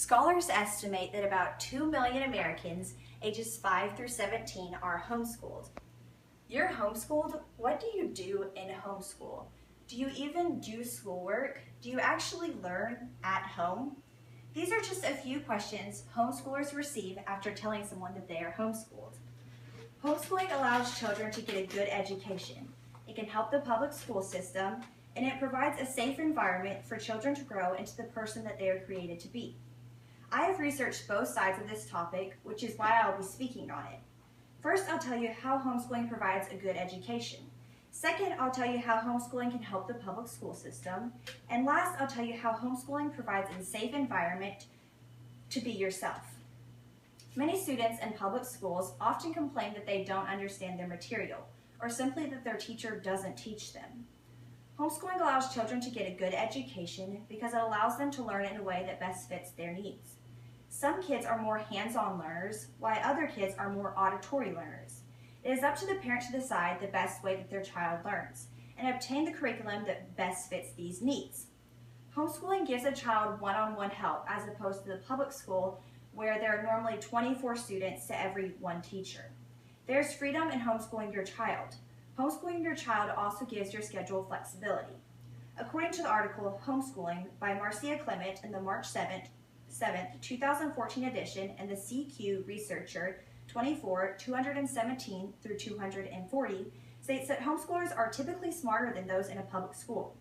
Scholars estimate that about 2 million Americans ages 5 through 17 are homeschooled. You're homeschooled? What do you do in homeschool? Do you even do schoolwork? Do you actually learn at home? These are just a few questions homeschoolers receive after telling someone that they are homeschooled. Homeschooling allows children to get a good education. It can help the public school system, and it provides a safe environment for children to grow into the person that they are created to be. I have researched both sides of this topic, which is why I'll be speaking on it. First, I'll tell you how homeschooling provides a good education. Second, I'll tell you how homeschooling can help the public school system. And last, I'll tell you how homeschooling provides a safe environment to be yourself. Many students in public schools often complain that they don't understand their material, or simply that their teacher doesn't teach them. Homeschooling allows children to get a good education because it allows them to learn in a way that best fits their needs. Some kids are more hands-on learners, while other kids are more auditory learners. It is up to the parent to decide the best way that their child learns and obtain the curriculum that best fits these needs. Homeschooling gives a child one-on-one help as opposed to the public school where there are normally 24 students to every one teacher. There's freedom in homeschooling your child. Homeschooling your child also gives your schedule flexibility. According to the article Homeschooling by Marcia Clement in the March 7th, 2014 edition and the CQ Researcher 24, 217 through 240 states that homeschoolers are typically smarter than those in a public school.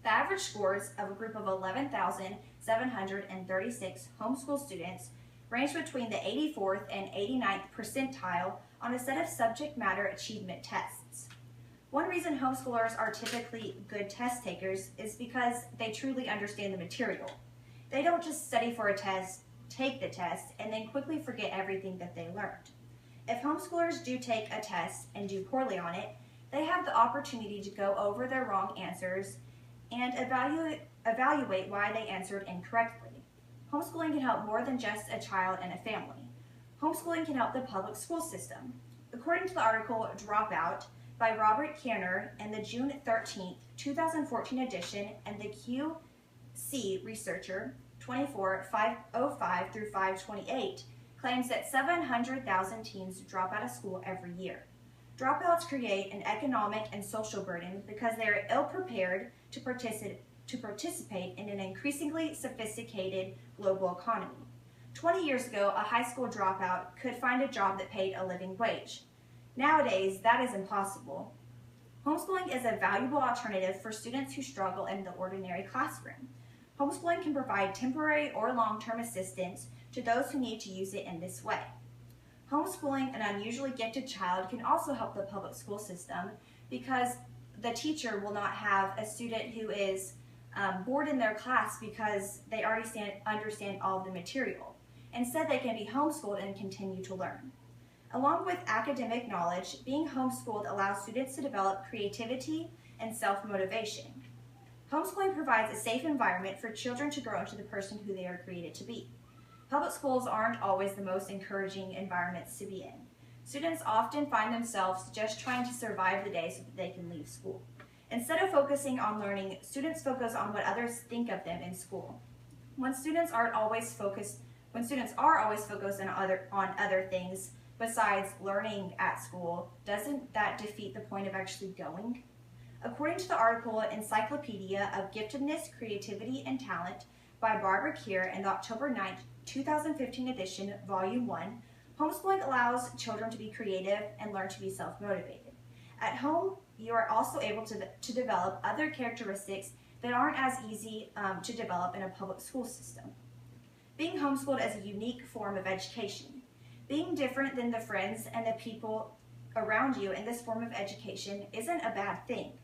The average scores of a group of 11,736 homeschool students range between the 84th and 89th percentile on a set of subject matter achievement tests. One reason homeschoolers are typically good test takers is because they truly understand the material. They don't just study for a test, take the test, and then quickly forget everything that they learned. If homeschoolers do take a test and do poorly on it, they have the opportunity to go over their wrong answers and evaluate why they answered incorrectly. Homeschooling can help more than just a child and a family. Homeschooling can help the public school system. According to the article Dropout by Robert Kierner in the June 13, 2014 edition and the QC Researcher 24, 505 through 528 claims that 700,000 teens drop out of school every year. Dropouts create an economic and social burden because they are ill-prepared to participate in an increasingly sophisticated global economy. 20 years ago, a high school dropout could find a job that paid a living wage. Nowadays, that is impossible. Homeschooling is a valuable alternative for students who struggle in the ordinary classroom. Homeschooling can provide temporary or long-term assistance to those who need to use it in this way. Homeschooling an unusually gifted child can also help the public school system because the teacher will not have a student who is bored in their class because they already understand all of the material. Instead, they can be homeschooled and continue to learn. Along with academic knowledge, being homeschooled allows students to develop creativity and self-motivation. Homeschooling provides a safe environment for children to grow into the person who they are created to be. Public schools aren't always the most encouraging environments to be in. Students often find themselves just trying to survive the day so that they can leave school. Instead of focusing on learning, students focus on what others think of them in school. When students are always focused on other things besides learning at school, doesn't that defeat the point of actually going? According to the article Encyclopedia of Giftedness, Creativity, and Talent by Barbara Keir in the October 9, 2015 edition, Volume 1, homeschooling allows children to be creative and learn to be self-motivated. At home, you are also able to develop other characteristics that aren't as easy to develop in a public school system. Being homeschooled is a unique form of education. Being different than the friends and the people around you in this form of education isn't a bad thing.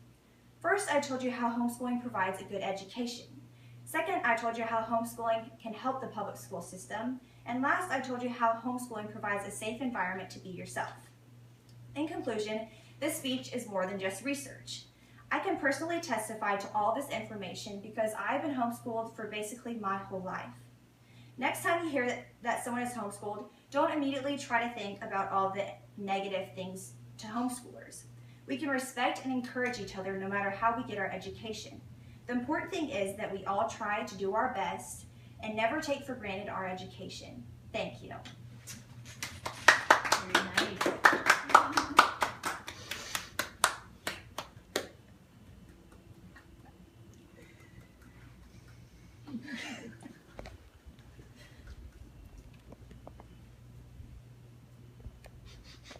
First, I told you how homeschooling provides a good education. Second, I told you how homeschooling can help the public school system. And last, I told you how homeschooling provides a safe environment to be yourself. In conclusion, this speech is more than just research. I can personally testify to all this information because I've been homeschooled for basically my whole life. Next time you hear that someone is homeschooled, don't immediately try to think about all the negative things to homeschoolers. We can respect and encourage each other no matter how we get our education. The important thing is that we all try to do our best and never take for granted our education. Thank you. Very nice.